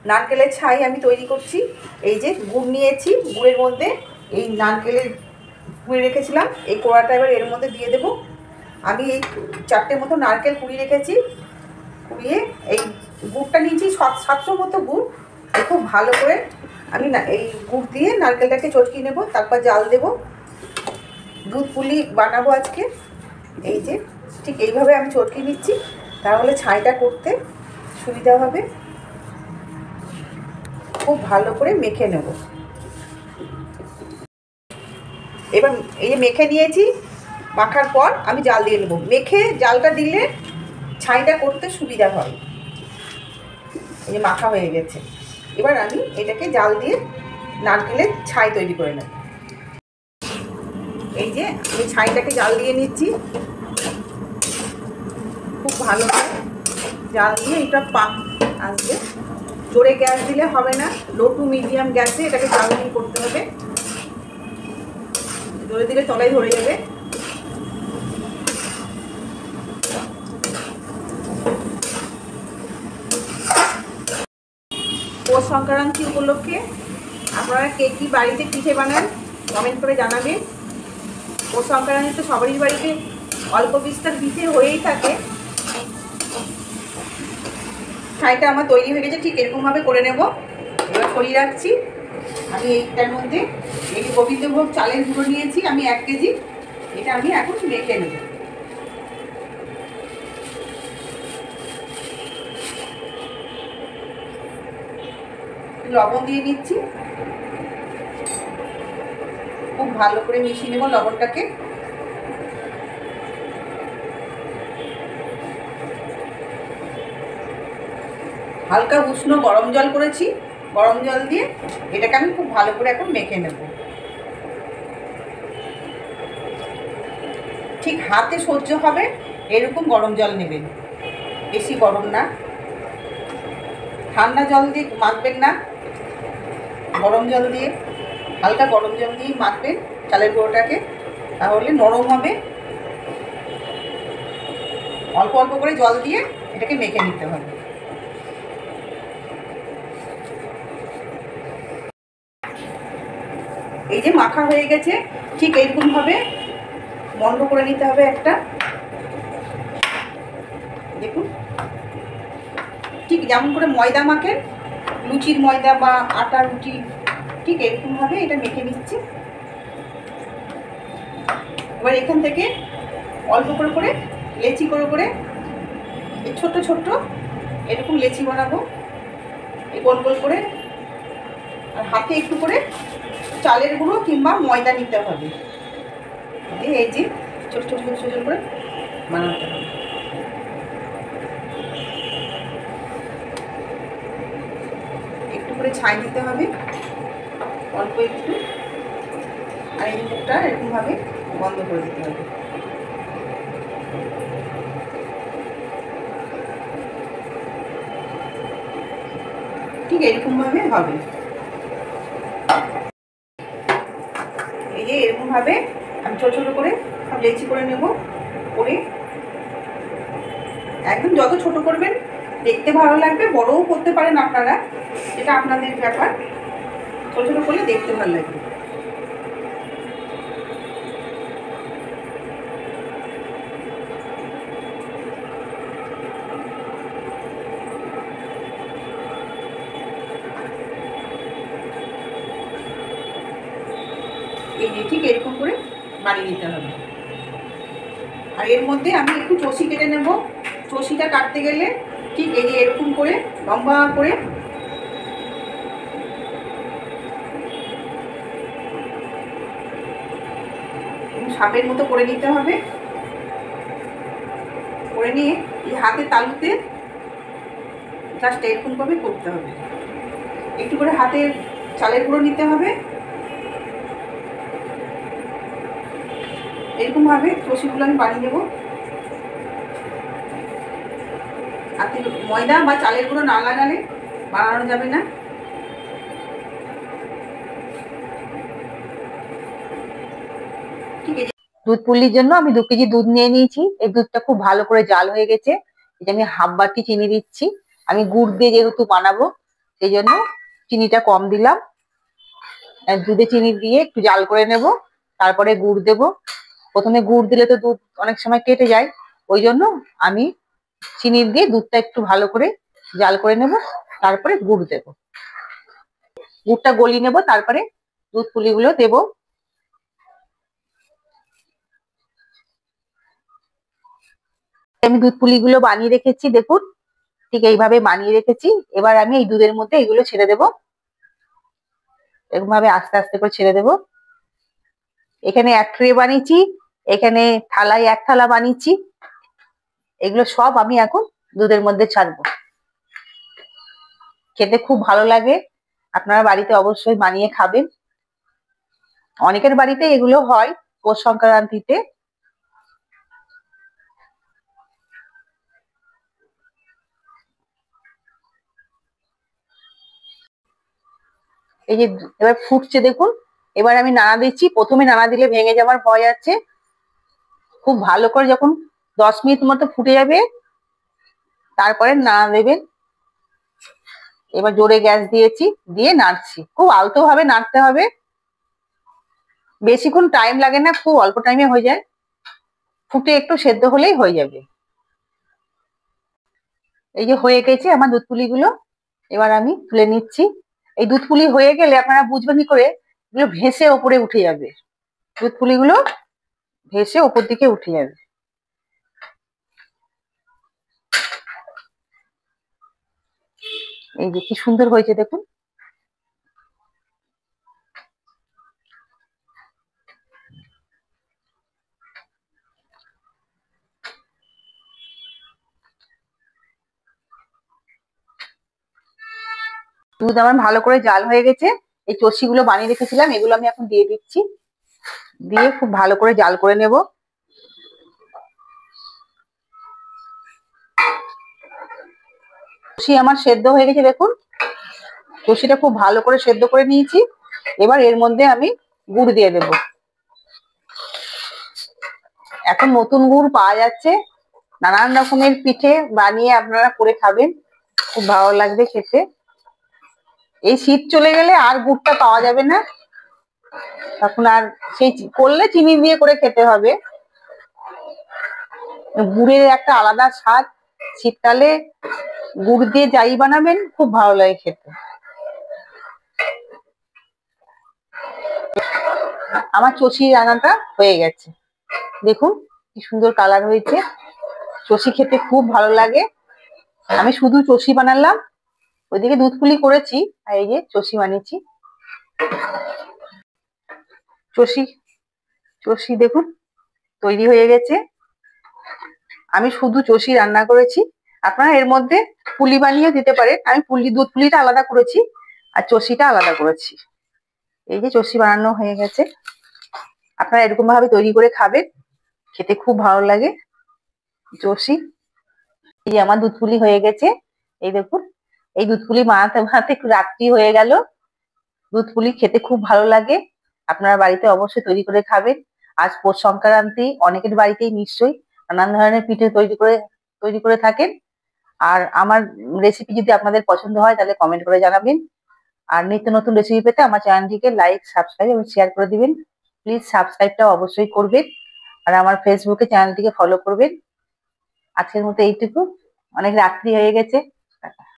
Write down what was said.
নারকেলের ছাই আমি তৈরি করছি। এই যে গুড় নিয়েছি, গুড়ের মধ্যে এই নারকেলের কুড়িয়ে রেখেছিলাম, এই কোড়াটা এবার এর মধ্যে দিয়ে দেবো। আমি এই 4টে মতো নারকেল কুড়িয়ে রেখেছি, কুড়িয়ে এই গুড়টা নিয়েছি 700 মতো গুড়। খুব ভালো করে আমি এই গুড় দিয়ে নারকেলটাকে চটকিয়ে নেব, তারপর জাল দেব। দুধ পুলি বানাবো আজকে। এই যে ঠিক এইভাবে আমি চটকিয়ে নিচ্ছি, তাহলে ছাইটা করতে সুবিধা হবে। খুব ভালো করে মেখে নেব। এবার এই যে মেখে নিয়েছি, মাখার পর আমি জাল দিয়ে নেব। মেখে জালটা দিলে ছাইটা করতে সুবিধা হয়। এই যে মাখা হয়ে গেছে, এবার আমি এটাকে জাল দিয়ে নারকেলের ছাই তৈরি করে নেব। এই যে আমি ছাইটাকে জাল দিয়ে নিচ্ছি, খুব ভালো করে জাল দিয়ে এটা পাক আসবে। জোরে গ্যাস দিলে হবে না, লো টু মিডিয়াম গ্যাসে এটাকে জ্বালানি করতে হবে। জোরে দিলে তলায় ধরে যাবে। পৌষ সংক্রান্তি উপলক্ষে আপনারা কে কী বাড়িতে পিঠে বানান কমেন্ট করে জানাবেন। পৌষ সংক্রান্তি তো সবারই বাড়িতে অল্প বিস্তর পিঠে হয়েই থাকে। ছাইটা আমার তৈরি হয়ে গেছে, ঠিক এরকমভাবে করে নেব। এবার সরিয়ে রাখছি। আমি এইটার মধ্যে এই গোবিন্দভোগ চালের গুঁড়ো নিয়েছি আমি 1 কেজি, এটা আমি এখন মেখে নেব। লবণ দিয়ে নিচ্ছি, খুব ভালো করে মিশিয়ে নেব লবণটাকে। হালকা উষ্ণ গরম জল করেছি, গরম জল দিয়ে এটাকে আমি খুব ভালো করে এখন মেখে নেব। ঠিক হাতে সহ্য হবে এরকম গরম জল নেবেন, বেশি গরম না। ঠান্ডা জল দিয়ে মাখবেন না, গরম জল দিয়ে, হালকা গরম জল দিয়ে মাখবেন চালের গুঁড়োটাকে, তাহলে নরম হবে। অল্প অল্প করে জল দিয়ে এটাকে মেখে নিতে হবে। এই যে মাখা হয়ে গেছে, ঠিক এইরকমভাবে বন্ধ করে নিতে হবে একটা। দেখুন, ঠিক যেমন করে ময়দা মাখেন, লুচির ময়দা বা আটা রুটি, ঠিক এরকমভাবে এটা মেখে নিচ্ছি। এবার এখান থেকে অল্প করে করে লেচি করে করে ছোট্ট ছোট্ট এরকম লেচি বানাবো, এই গোল গোল করে। আর হাতে একটু করে চালের গুঁড়ো কিংবা ময়দা নিতে হবে, এই যে ছোট ছোট ছোট ছোট করে বানাতে হবে। একটু করে ছাই দিতে হবে, অল্প একটু। আর এই মুখটা এরকমভাবে বন্ধ করে দিতে হবে। ঠিক এরকমভাবে হবে। এই যে এরকমভাবে আমি ছোটো ছোটো করে সব লেচি করে নেব। করে একদম যত ছোট করবেন দেখতে ভালো লাগবে, বড়ও করতে পারেন আপনারা, এটা আপনাদের ব্যাপার। ছোটো ছোটো করলে দেখতে ভালো লাগবে। এই যে ঠিক এরকম করে বানিয়ে নিতে হবে। আর এর মধ্যে আমি একটু চষি কেটে নেব। চষিটা কাটতে গেলে ঠিক এই যে এরকম করে লম্বা করে সাপের মতো করে নিতে হবে। করে নিয়ে এই হাতের তালুতে জাস্ট এরকমভাবে করতে হবে। একটু করে হাতে চালের গুঁড়ো নিতে হবে, এরকমভাবে রসিগুলো আমি বানিয়ে নেব। হাতে ময়দা বা চালের গুঁড়ো না লাগালে বানানো যাবে না। ঠিক আছে, দুধ পুলির জন্য আমি 2 কেজি দুধ নিয়ে নিয়েছি। এই দুধটা খুব ভালো করে জাল হয়ে গেছে। এটা আমি হাফ বাটি চিনি দিচ্ছি। আমি গুড় দিয়ে যেহেতু বানাবো, সেই জন্য চিনিটা কম দিলাম। দুধে চিনি দিয়ে একটু জাল করে নেব, তারপরে গুড় দেব। প্রথমে গুড় দিলে তো দুধ অনেক সময় কেটে যায়, ওই জন্য আমি চিনি দিয়ে দুধটা একটু ভালো করে জাল করে নেব, তারপরে গুড় দেব। গুড়টা গলিয়ে নেব, তারপরে দুধ পুলিগুলো দেব। আমি দুধ পুলিগুলো বানিয়ে রেখেছি, দেখুন ঠিক এইভাবে বানিয়ে রেখেছি। এবার আমি এই দুধের মধ্যে এগুলো ছেড়ে দেব, এরকম ভাবে আস্তে আস্তে করে ছেড়ে দেব। এখানে এক ট্রে বানিয়েছি, এখানে থালায় এক থালা বানিয়েছি। এগুলো সব আমি এখন দুধের মধ্যে ছাড়বো। খেতে খুব ভালো লাগে, আপনারা বাড়িতে অবশ্যই বানিয়ে খাবেন। অনেকের বাড়িতে এগুলো হয় পৌষ সংক্রান্তিতে। এই যে এবার ফুটছে দেখুন, এবার আমি নাড়া দিচ্ছি। প্রথমে নাড়া দিলে ভেঙে যাওয়ার ভয় আছে। খুব ভালো করে যখন 10 মিনিট মতো ফুটে যাবে, তারপরে নাড়া দেবেন। এবার জোরে গ্যাস দিয়েছি, দিয়ে নাড়ছি, খুব আলতো ভাবে নাড়তে হবে। বেশিক্ষণ টাইম লাগে না, খুব অল্প টাইমে হয়ে যায়। ফুটে একটু সেদ্ধ হলেই হয়ে যাবে। এই যে হয়ে গেছে আমার দুধ পুলিগুলো, এবার আমি তুলে নিচ্ছি। এই দুধ পুলি হয়ে গেলে আপনারা বুঝবেন কি করে, এগুলো ভেসে ওপরে উঠে যাবে। দুধ পুলিগুলো ভেসে ওপর দিকে উঠে যাবে। এই যে কি সুন্দর হয়েছে দেখুন। দুধ আমার ভালো করে জাল হয়ে গেছে। এই চষি গুলো বানিয়ে রেখেছিলাম, এগুলো আমি এখন দিয়ে দিচ্ছি। দিয়ে খুব ভালো করে জাল করে নেব। চষি আমার সেদ্ধ হয়ে গেছে দেখুন, চষিটা খুব ভালো করে সেদ্ধ করে নিয়েছি। এবার এর মধ্যে আমি গুড় দিয়ে দেব। এখন নতুন গুড় পাওয়া যাচ্ছে, নানান রকমের পিঠে বানিয়ে আপনারা করে খাবেন, খুব ভালো লাগবে খেতে। এই শীত চলে গেলে আর গুড়টা পাওয়া যাবে না, তখন আর সেই করলে চিনি দিয়ে করে খেতে হবে। গুড়ের একটা আলাদা স্বাদ, শীতকালে গুড় দিয়ে যাই বানাবেন খুব ভালো লাগে খেতে। আমার চষি রান্নাটা হয়ে গেছে, দেখুন কি সুন্দর কালার হয়েছে। চষি খেতে খুব ভালো লাগে। আমি শুধু চষি বানালাম, ওইদিকে দুধ পুলি করেছি, আর এই যে চষি বানিয়েছি। চষি চষি দেখুন তৈরি হয়ে গেছে। আমি শুধু চষি রান্না করেছি, আপনারা এর মধ্যে পুলি বানিয়ে দিতে পারেন। আমি দুধ পুলিটা আলাদা করেছি, আর চষিটা আলাদা করেছি। এই যে চষি বানানো হয়ে গেছে, আপনারা এরকম ভাবে তৈরি করে খাবেন, খেতে খুব ভালো লাগে চষি। এই যে আমার দুধ পুলি হয়ে গেছে, এই দেখুন। এই দুধ পুলি বানাতে বানাতে রাত্রি হয়ে গেল। দুধ পুলি খেতে খুব ভালো লাগে, আপনারা বাড়িতে অবশ্যই তৈরি করে খাবেন। আজ পৌষ সংক্রান্তি, অনেকের বাড়িতেই নিশ্চয়ই নানান ধরনের পিঠে তৈরি করে থাকেন। আর আমার রেসিপি যদি আপনাদের পছন্দ হয় তাহলে কমেন্ট করে জানাবেন। আর নিত্য নতুন রেসিপি পেতে আমার চ্যানেলটিকে লাইক, সাবস্ক্রাইব এবং শেয়ার করে দিবেন। প্লিজ সাবস্ক্রাইবটা অবশ্যই করবেন, আর আমার ফেসবুকে চ্যানেলটিকে ফলো করবেন। আজকের মতো এইটুকু, অনেক রাত্রি হয়ে গেছে।